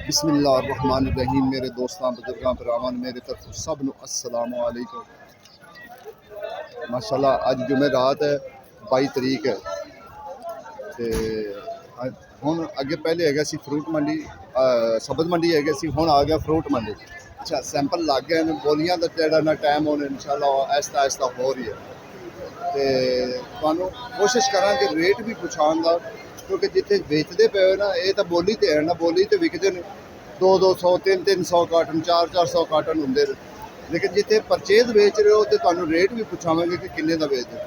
बिस्मिल्लाहिर्रहमानिर्रहीम। मेरे दोस्तों बुजुर्गों भरावां मेरे तरफ सब नूं अस्सलामु अलैकुम। माशाल्लाह अज जुमे रात है 22 तरीक है ते हुण अगे पहले है सी फ्रूट मंडी सब्ज़ मंडी है सी, हुण आ गया फ्रूट मंडी। अच्छा सैंपल लग गए हैं, बोलियां दा जेड़ा ना टाइम हुण इंशाल्लाह आहिस्ता आहिस्ता हो रही है ते तुहानूं कोशिश करांगे रेट भी पुछाण दा, क्योंकि जिथे बेचते पे हो ना ये तो बोली तो है ना, बोली तो विकते हैं 200 300 कार्टन 400 कार्टन होंगे, लेकिन जिथे परचेज बेच रहे हो तो तुहानूं रेट भी पुछावांगे कि किन्ने दा बेचदे।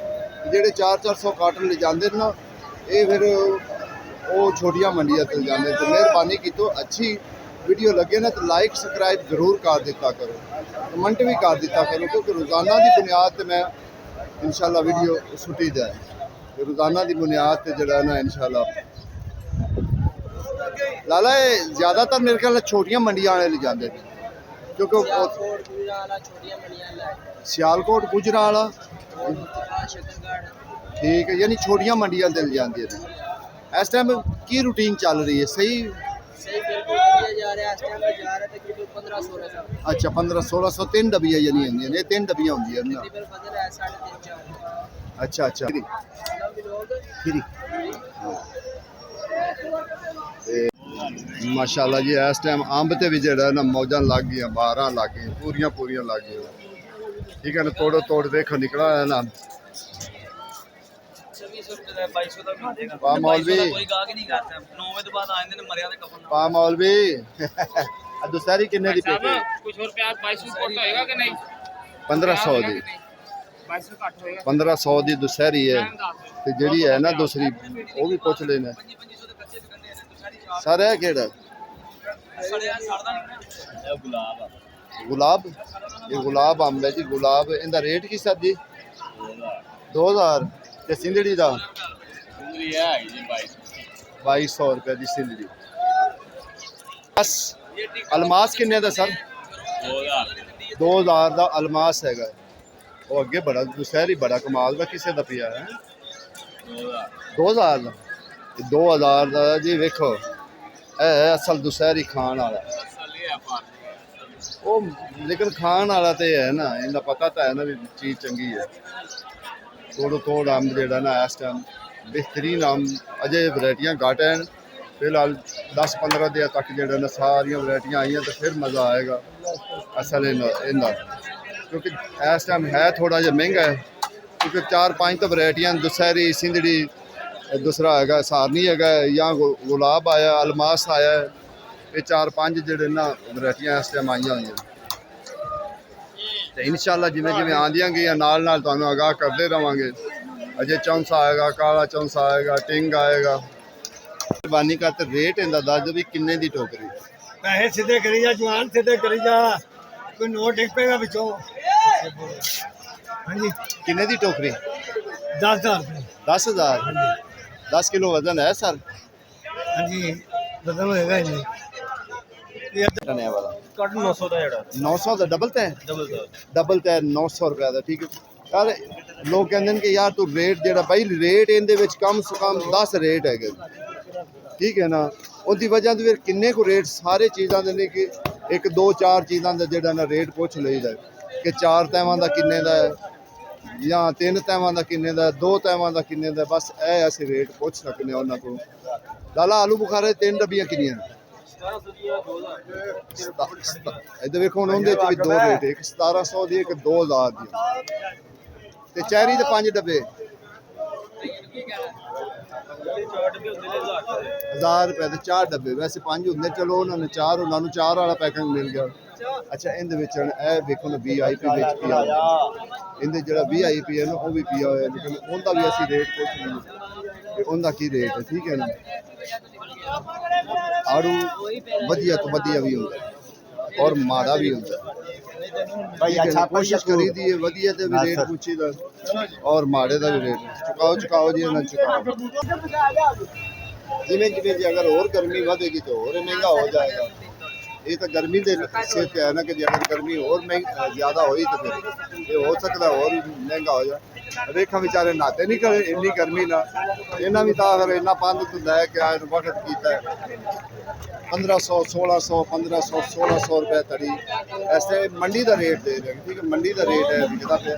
जेडे 400 कार्टन ले जाते ना ये फिर वो छोटिया मंडियां चल जाते। तो मेहरबानी की तो अच्छी वीडियो लगे ना तो लाइक सबसक्राइब जरूर कर दिता करो, कमेंट भी कर दिता करो, क्योंकि रोज़ाना की बुनियाद पर मैं इंशाल्लाह वीडियो सुटी जाए। रोज़ाना की बुनियाद पर जो ना इंशाल्लाह लाला ज़्यादातर मेरे ख्याल छोटियां मंडियां वाले ले जाते हैं, क्योंकि सियालकोट गुजरावाला ठीक है, यानी छोटियां मंडियां ले जाती हैं। इस टाइम की रूटीन चल रही है? सही अच्छा 1500-1600 3 डब्बियां यानी होंगी, 3 डब्बियां होंगी ना। अच्छा अच्छा माशाल्लाह जी इस टाइम अंब ते भी जेड़ा ना मौजां लग गई, 12 लग गई, पूरियां लग गई। ठीक है ना, तोड़ो तोड़ देखो निकला है ना। पा मौलवी पा मौलवी दुसहरी किन्ने दी पेटी? 1500 दी 1500 दी दुसहरी है ते जेड़ी है ना दूसरी वो भी पूछ लेना सर। है केड़ा गुलाब? ये गुलाब अंब है जी, गुलाब इंदा रेट की सर जी? 2000 ते सिंधड़ी दा 2200 रुपए दी सिंधड़ी। बस अलमास किन्ने दा सर? 2000 दा अलमास हैगा। वो अगे बड़ा दुसहरी बड़ा कमाल दा किसे दा पिया है 2000 दा 2000 दा जी। वेखो है असल दुसहरी खान वाला वो, लेकिन खान वाला तो है ना, इनका पता तो है ना भी चीज़ चंगी है। तोड़ो तोड़ अंब जेड़ा ना इस टाइम बेहतरीन अंब, अजय वैरायटियां घट हैं फिलहाल 10-15 दिन तक जेड़ा ना सारिया वैरायटियां आई तो फिर मज़ा आएगा असल इनका, क्योंकि इस टाइम है थोड़ा जहा महंगा है, क्योंकि 4-5 तो वैरायटियां दुसहरी सिंधड़ी दूसरा है सारनी है या गुलाब आया अलमास आया, ये 4-5 जेडे ना वैरायटियां इस टाइम आई हुई। तो इंशाल्लाह जिमें जिमें आंदियां गई नाल नाल तुहानूं आगाह करते रहांगे। अजय चौंसा आएगा, काला चौंसा आएगा, टिंग आएगा। मेहरबानी करते रेट इनका दस दो भी किन्ने दी टोकरी? पैसे सीधे करी जा जवान, सीधे करी जा, कोई नोट डिग पेगा बिचों। हाँ जी किन्ने दी टोकरी? 10,000 10,000 10 किलो वजन है सर? हाँ जी वजन होएगा इन्हें वाला कट 900 का जेड़ा 900 का डबल तय 900 रुपए का। ठीक है यार, लोग कहते हैं कि यार तू रेट जेड़ा भाई रेट इहदे विच कम से कम 10 रेट है, ठीक है ना। उसकी वजह तो फिर किन्ने को रेट सारे चीज़ों के नहीं कि 1-2-4 चीज़ों का जेड़ा ना रेट पुछ लईदा कि 4 तैवां का किन्ने दा है या 3 तैवां का किन्ने दा, 2 तैवां का किन्ने दा, बस ए असीं रेट पुछ सकने उन्हां को। लाला आलू बुखारे 3 डब्बियां किन्नियां? इधर देखो हुण उहदे च भी 2 रेट, एक 1700 दी, एक 2000 दी। ते चेरी दे 5 डब्बे 1000 रुपए दे 4 डब्बे, वैसे 5 होंगे, चलो उन्होंने 4 उन्होंने 4 वाला पैकिंग मिल गया। अच्छा इहदे विच ए देखो ना VIP विच पिया इहदे जेड़ा VIP है ना वो भी पिया होया, लेकिन उनका भी असीं रेट पुछ लईए कि उनका की रेट है। ठीक है ना, आड़ू वधिया तो वधिया भी होंदा और माड़ा भी होंदा भाई। अच्छा कोशिश करी दी है वधिया ते भी रेट पूछी दा और माड़े दा भी रेट चुकाओ जी ना चुकाओ। जिमें जिमें जी अगर और गर्मी बढ़ेगी तो और महंगा हो जाएगा। ਇਹ ਤਾਂ ਗਰਮੀ ਦੇ ਸਿਰ ਤੇ ਹੈ ਨਾ ਕਿ ਜੇ ਅਗਰ ਗਰਮੀ ਹੋਰ ਜ਼ਿਆਦਾ ਹੋਈ ਤਾਂ ਫਿਰ ਇਹ ਹੋ ਸਕਦਾ ਹੋਰ ਵੀ ਮਹਿੰਗਾ ਹੋ ਜਾਏ। ਵੇਖਾਂ ਵਿਚਾਰੇ ਨਾਤੇ ਨਹੀਂ ਕਰੇ ਇੰਨੀ ਗਰਮੀ ਨਾਲ, ਇਹਨਾਂ ਵੀ ਤਾਂ ਅਗਰ ਇੰਨਾ ਪੰਧ ਤੋਂ ਲੈ ਕੇ ਆਏ ਵਕਤ ਕੀਤਾ 1500 1600 1500 1600 रुपए तड़ी ऐसे मंडी का रेट दे रहे हैं। ठीक है, मंडी का रेट है विकता पे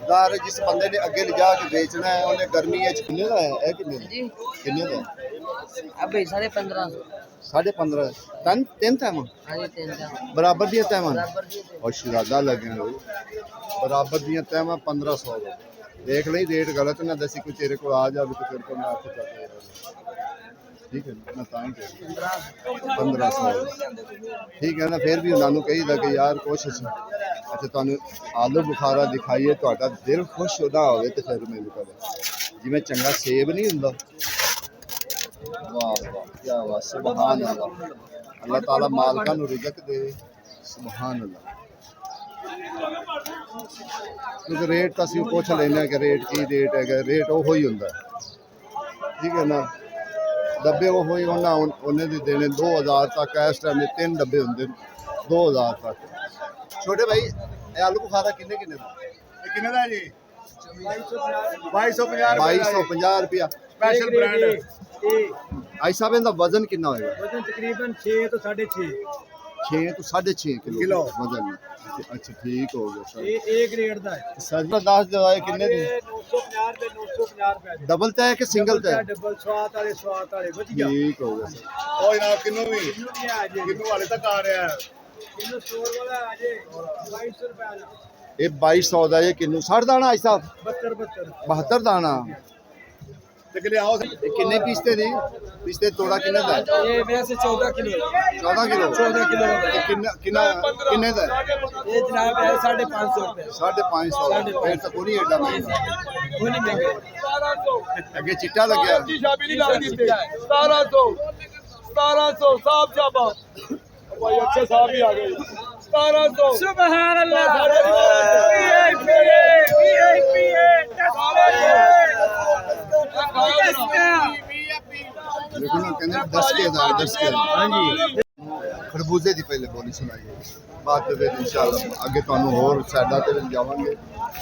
दार जिस बंदे ने अगे ले जाके बेचना है उन्हें गर्मी है किन्ने का है किन्ने किन्ने का अबे 1550 15.5 तन तीन तैम हाँ जी 3 का बराबर दियां तैम बराबर जी और शिरादा लगे हैं बराबर दियां तैम 1500 देख ली रेट गलत ना दसी कोई तेरे को आ जाए तो तेरे को मैं आपको ठीक है ना ताई 1500 ठीक है ना फिर भी उन्होंने कहीदा कि यार कोशिश अच्छा तुहानू आलू बुखारा दिखाइए तुहाडा दिल खुश ना होवे तो फिर मैनू कहे जिवें चंगा सेब नहीं हुंदा। वाह वाह क्या वाह सुभान अल्लाह, अल्लाह ताला मालकां नू रिज़्क दे सुभान अल्लाह। क्योंकि रेट तो असीं पुछ लेने कि रेट की रेट है, रेट वो ही हुंदा ठीक है ना। डब्बे वो ही उन्हें दे देने 2000 तक, इस टाइम 3 डब्बे होंगे 2000 तक। छोटे भाई ये आलू बुखारा किन्ने किन्ने दा किन्ने दा जी 2250 रुपया स्पेशल ब्रांड आई साहब इनका वजन कितना होएगा? वजन तकरीबन 6 तो 6.5 6 तो 6.5 किलो वजन। अच्छा ठीक हो गया सर। ये एक रेट दा है सर 10 दवाई किन्ने दी 950 ते 950 रुपए डबल तय कि सिंगल तय? डबल स्वाद वाले वधिया ठीक हो गया सर। ओ जनाब किन्नू भी किन्नू वाले तक आ रहा है किन्नू स्टोर वाला आ जे 2200 रुपए वाला ये 2200 का ये किन्नू 60 दाना आई साहब 72 72 दाना ते ले आओ ये किन्ने पीसते दी पीसते तोड़ा किन्ने दा? ये वैसे 14 किलो 14 किलो 14 किलो ये किन्ना किन्ने दा? ये जनाब है 550 रुपए 550 फिर तो पूरी एडा महंगा थोड़ी महंगे अगे चिट्टा लग गया। शाबी नहीं डाल दी 1700 साहब शाबा भाई अच्छे साहब भी आ गए 1700 सुभान अल्लाह लेकिन कहने 10 के हां जी खरबूजे दी पहले बोली सुनाइए बात फिर इंशाल्लाह आगे तुहानू होर साइडा ते भी जावांगे।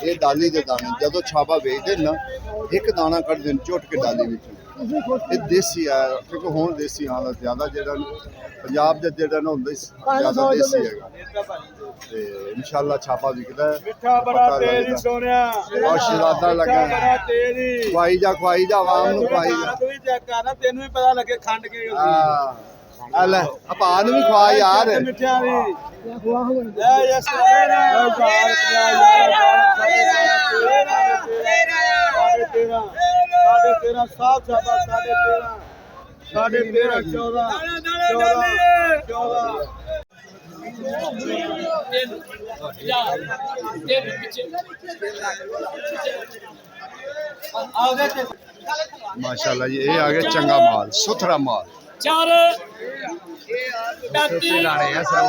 ये डाली दे दाने जदों छापा बेचदे ना एक दाना कट देन चुट के डाली विच ये देसी है क्योंकि हुण देसी हां ज्यादा जेड़ा पंजाब दे जेड़ा ना हुंदा ज्यादा देसी हैगा ते इंशाल्लाह छापा विकदा है मिठा बड़ा तेज सोनिया और शिरादा लगा बड़ा तेज ही खवाई जा आवाम नू खवाई जा तू भी चेक कर ना तेनू भी पता लगे खंड के हां अल अपान भी खवा यार मिठिया भी ए यस तेरा साफ छापा 13.5 माशाल्लाह जी ये आ गया चंगा माल सुथरा माल चार लाने हैं सर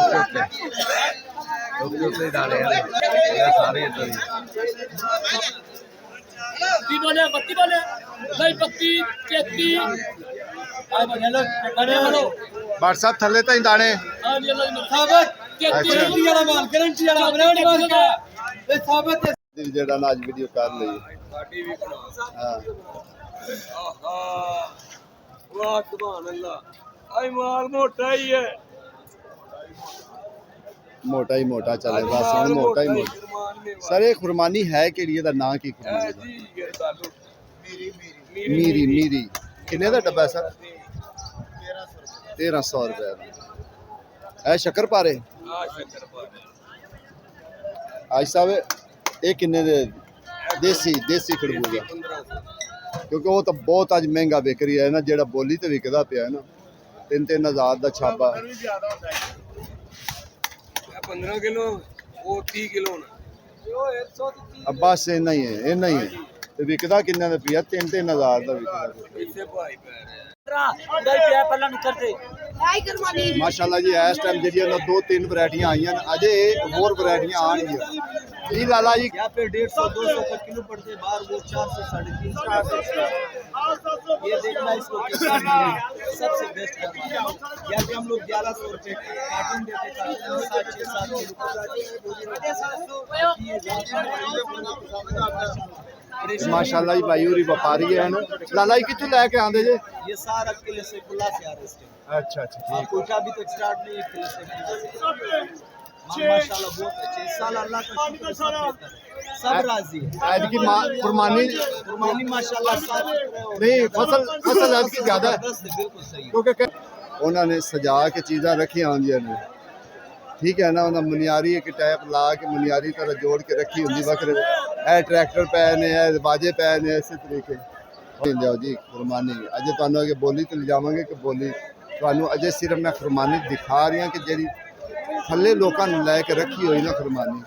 उसके डाले हैं सारे बत्ती बोले भाई बत्ती 33 बाट साहब थले ताई दाने दिल जेड़ा ना आज वीडियो कर ਲਈ हां वाह सुभान अल्लाह आई माल मोटा ही है मोटा ही मोटा चले बस हुण मोटा ही मोटा सर ये खुरमानी है कि लिए दा ना की खुरमानी मीरी मीरी किन्ने दा डब्बा सर 1300 रुपए है शक्कर पारे आज साहब ये किन्ने दे देसी खरबूजा क्योंकि वो तो बहुत अज महंगा बिक रही है ना जेड़ा बोली तो विकदा पिया है ना 3-3 हज़ार का छापा 15 किलो वो 30 किलो अब बस इन्ना ही है तो विकदा किन्ने दा पिया 3-3 हज़ार का विकदा माशाल्लाह जी इस टाइम जी 2-3 वैरायटियां आई हैं अजे होर वैरायटियां आएंगी जी लाला जी यहाँ पे 150-200 का किलो पड़ते हैं, बाहर वो 400 350। ये देखना इसको कितना मिलेगा, सबसे बेस्ट करना। यहाँ पे हम लोग 1100 रुपये कार्टून देते हैं, 7-6-7 माशाल्लाह जी भाई होरी व्यापारी है ना। लाला जी कितों लैके आंदे जे? ये सारा किले से खुला से आ रहे हैं। अच्छा अच्छा ठीक कोटा अभी तक स्टार्ट नहीं है, किले से माशाल्लाह बहुत अच्छे। इस साल अल्लाह का शुक्र है, सब बेहतर है, सब राजी है। आज की कुर्बानी कुर्बानी माशाल्लाह साफ नहीं फसल आज की ज्यादा है बिल्कुल सही है। क्योंकि उन्होंने सजा के चीज़ां रखियां होंदियां ने, ठीक है ना। उन्हें मुनियारी एक टाइप ला के मुनियारी तरह जोड़ के रखी होंगी बकरे। ए ट्रैक्टर पै ने, बाजे पै ने, इस तरीके जाओ जी कुर्बानी। अजे तुहानू अगे बोली तो ले जावांगे कि बोली तुहानू अजे सिर्फ मैं कुर्बानी दिखा रही हाँ कि जी थले लोगों ने लैके रखी हुई ना कुर्बानी,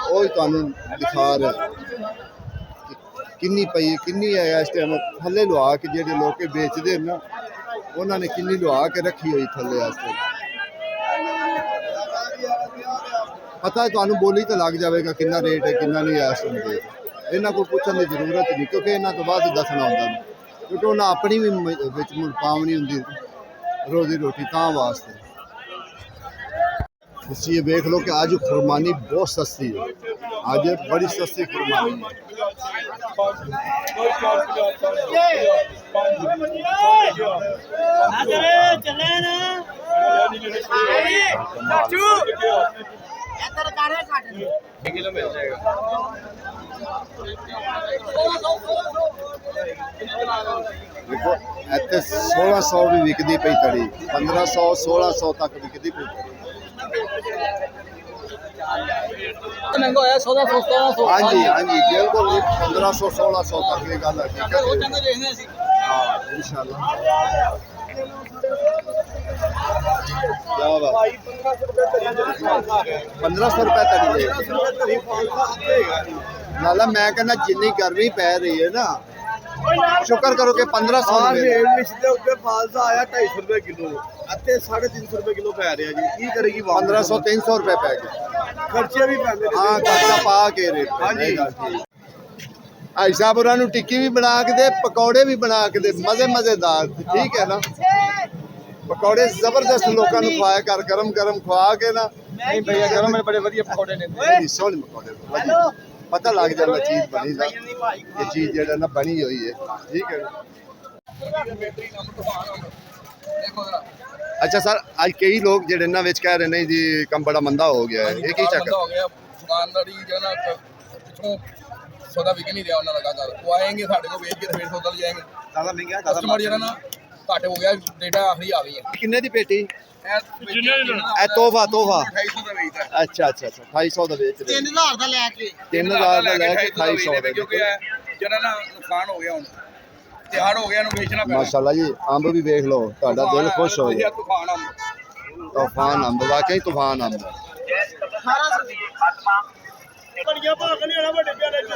वो ही तुहानू दिखा रहे किन्नी पई किन्नी है इस टाइम थले लुआ के जेडे लोग बेचते ना उन्होंने किन्नी लुआ के रखी हुई थले वास्ते। पता है तुहानू बोली तो लग जाएगा कितना रेट है कितना नहीं है। सुन के इन्हों को पूछने की जरूरत नहीं, क्योंकि इन्हों तो बाद दसना होंगे, क्योंकि उन्हें अपनी भी पावनी होंगी रोजी रोटी तां वास्ते। ये देख लो कि आज कुर्बानी बहुत सस्ती है, आज बड़ी सस्ती कुर्बानी है। देखो इतने 1600 भी विकती पई तड़ी, 1500-1600 तक विकती पई तड़ी। महंगा होया 1400 हाँ जी बिल्कुल 1500-1600 तक ये गल है, ठीक है। हाँ इंशाल्लाह क्या बात 1500 रुपए तड़ी लाला। मैं कहना जिन्नी गर्मी पै रही है ना, शुक्र करो कि 1500 आया 250 रुपए किलो, 350 रुपए किलो पै रहा जी। की करेगी 1500-300 रुपए पै गए। खर्चे भी पैंदे ने। हाँ खर्चा पा के रेट भाई साहब उन्होंने टिक्की भी बना के दे, पकौड़े भी बना के दे, मजेदार, ठीक है ना। पकौड़े जबरदस्त लोगों को खवाया कर, गरम गरम खवा के ना। नहीं भैया गरम में बड़े बढ़िया पकौड़े ने। सोहने पकौड़े पता लग जाता चीज बनी ना, ये चीज जो ना बनी हुई है, ठीक है। अच्छा सर आज कई लोग जेडे ना विच कह रहे नहीं जी कम बड़ा मंदा हो गया है, ये की चक्कर हो गया? दुकानदारी जो ना पिछों सौदा बिक नहीं रहा उन्होंने लगातार, वो आएंगे साढ़े को बेच के फिर सौदा ले जाएंगे। ज्यादा महंगा कस्टमर जो ना घट हो गया, डेटा आखिरी आ गई है। किन्ने दी पेटी ए तोहफा 2800 ਦਾ ਵੇਚਦਾ अच्छा 2800 ਦਾ ਵੇਚ ਰਹੇ 3000 ਦਾ ਲੈ ਕੇ 3000 ਦਾ ਲੈ ਕੇ 2800 ਦਾ ਕਿਉਂਕਿ ਜਿਹੜਾ ਨਾ ਨੁਕਸਾਨ ਹੋ ਗਿਆ ਹੁਣ ਤਿਆਰ ਹੋ ਗਿਆ ਇਹਨੂੰ ਵੇਚਣਾ ਪੈਣਾ। माशाल्लाह जी अंब भी देख लो, ਤੁਹਾਡਾ दिल खुश हो जाए। ਤੂਫਾਨ ਅੰਬ तूफान अंब वाकई तूफान अंब है। बड़िया भाग नहीं आना बड़े प्यारे च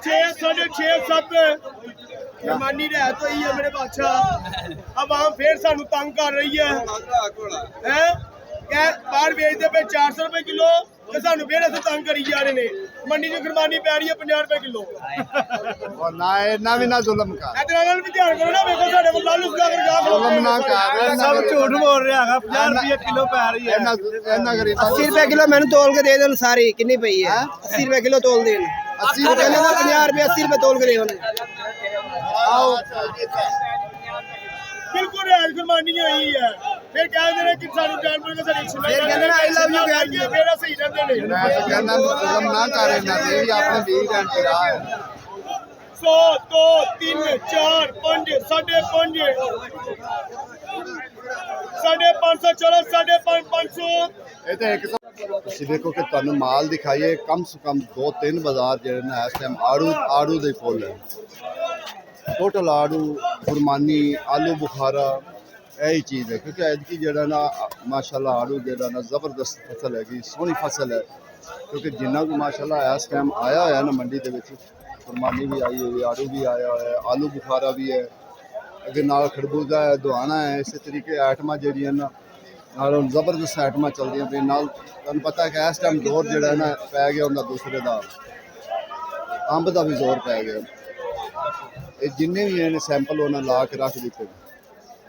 6 6 7 मेहमानी रहत हुई है मेरे बादशाह। अब आम फिर सानू तंग कर रही है हैं क्या बाहर बेचते पे 400 रुपए किलो ते सानू फिर ऐसे तंग करी जा रहे ने। मंडी च कुर्बानी पै रही है 50 रुपए किलो। और ना इतना भी ना जुल्म कर, इतना नाल भी ध्यान करो ना, देखो साडे कोल लालू का कर जा जुल्म ना कर, सब झूठ बोल रहा है। 50 रुपए किलो पै रही है। इतना गरीब 80 रुपए किलो मैंने तोल के दे देन सारी कितनी पई है 80 रुपए किलो तोल देन 80 रुपए किलो 50 रुपए 80 रुपए तोल के दे देन। बिल्कुल राज कुर्बानी हुई है। फिर कह दे रहे कि सानू जानवर का सारी फिर कहते ना I love you कह दिया। मेरा सही रहते ने। मैं तो कहना जुल्म ना करे ना, ये भी अपने वीर हैं तेरा है। 100 2 3 4 5 5.5 550 चलो 550 ਇਹ ਤਾਂ 100 ਤੁਸੀਂ ਦੇਖੋ ਕਿ ਤੁਹਾਨੂੰ ਮਾਲ ਦਿਖਾਈਏ ਕਮ ਸੇ ਕਮ 2-3 ਬਾਜ਼ਾਰ ਜਿਹੜੇ ਨੇ ਇਸ ਟਾਈਮ ਆੜੂ ਦੇ ਫੁੱਲ ਹੈ। ਟੋਟਲ ਆੜੂ ਕੁਰਮਾਨੀ ਆਲੂ ਬੁਖਾਰਾ यही चीज़ है, क्योंकि ऐतकी जरा ना माशाल्लाह आड़ू जरा ना ज़बरदस्त फसल हैगी, सोहनी फसल है। क्योंकि जिन्ना को माशाल्लाह इस टाइम आया है ना मंडी के कुरबानी भी आई हुई है, आड़ू भी आया है, आलू बुखारा भी है, अगर नाल खरबूजा है, दुआना है, इस तरीके आइटमां जड़ियां ना ਨਾਲ ਹੁਣ ਜ਼ਬਰਦਸਤ ਆਈਟਮਾਂ ਚੱਲਦੀਆਂ ਪਈਆਂ ਨਾਲ ਤੁਹਾਨੂੰ ਪਤਾ ਕਿ ਇਸ ਟਾਈਮ ਜ਼ੋਰ ਜਿਹੜਾ ਹੈ ਨਾ ਪੈ ਗਿਆ ਉਹਨਾਂ ਦੂਸਰੇ ਦਾ ਅੰਬ ਦਾ ਵੀ ਜ਼ੋਰ ਪੈ ਗਿਆ ਇਹ ਜਿੰਨੇ ਵੀ ਇਹਨੇ ਸੈਂਪਲ ਉਹਨਾਂ ਲਾ ਕੇ ਰੱਖ ਦਿੱਤੇ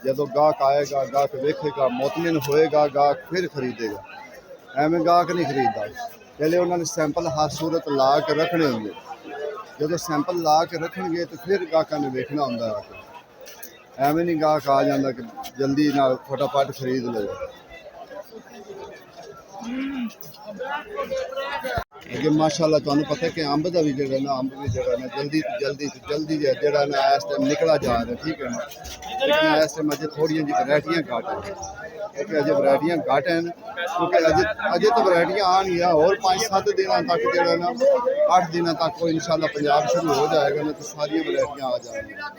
ਜਦੋਂ ਗਾਹਕ ਆਏਗਾ ਗਾਹਕ ਵੇਖੇਗਾ ਮੁਤਮਿਨ ਹੋਏਗਾ ਗਾਹਕ ਫਿਰ ਖਰੀਦੇਗਾ ਐਵੇਂ ਗਾਹਕ ਨਹੀਂ ਖਰੀਦਦਾ ਪਹਿਲੇ ਉਹਨਾਂ ਨੇ ਸੈਂਪਲ ਹਰ ਸੂਰਤ ਲਾ ਕੇ ਰੱਖਣੇ ਹੁੰਦੇ ਜਦੋਂ ਸੈਂਪਲ ਲਾ ਕੇ ਰੱਖਣਗੇ ਤਾਂ ਫਿਰ ਗਾਹਕਾਂ ਨੇ ਵੇਖਣਾ ਹੁੰਦਾ ਆ ਕੇ ਐਵੇਂ ਨਹੀਂ ਗਾਹਕ ਆ ਜਾਂਦਾ ਕਿ ਜਲਦੀ ਨਾਲ ਫਟਾਫਟ ਖਰੀਦ ਲਓ ਅੱਗੇ ਮਾਸ਼ਾਅੱਲਾ ਤੁਹਾਨੂੰ ਪਤਾ ਕਿ ਅੰਬ ਦਾ ਵੀ ਜਿਹੜਾ ਨਾ ਅੰਬ ਵੀ ਜਿਹੜਾ ਨਾ ਜਲਦੀ ਜਿਹੜਾ ਨਾ ਇਸ ਟਾਈਮ ਨਿਕਲਾ ਜਾ ਰਿਹਾ ਠੀਕ ਹੈ ਨਾ ਲੇਕਿਨ ਇਸ ਟਾਈਮ ਅਜੇ ਥੋੜੀਆਂ ਜਿਹੀ ਵੈਰਾਈਟੀਆਂ ਘੱਟ ਹਨ ਕਿਉਂਕਿ ਅਜੇ ਵੈਰਾਈਟੀਆਂ ਘੱਟ ਹਨ ਕਿਉਂਕਿ ਅਜੇ ਤਾਂ ਵੈਰਾਈਟੀਆਂ ਆਉਣਗੀਆਂ ਹੋਰ 5-7 ਦਿਨਾਂ ਤੱਕ ਜਿਹੜਾ ਨਾ 8 ਦਿਨਾਂ ਤੱਕ ਉਹ ਇਨਸ਼ਾਅੱਲਾ ਪੰਜਾਬ ਸ਼ੁਰੂ ਹੋ ਜਾਏਗਾ ਨਾ ਤਾਂ ਸਾਰੀਆਂ ਵੈਰਾਈਟੀਆਂ ਆ ਜਾਣਗੀਆਂ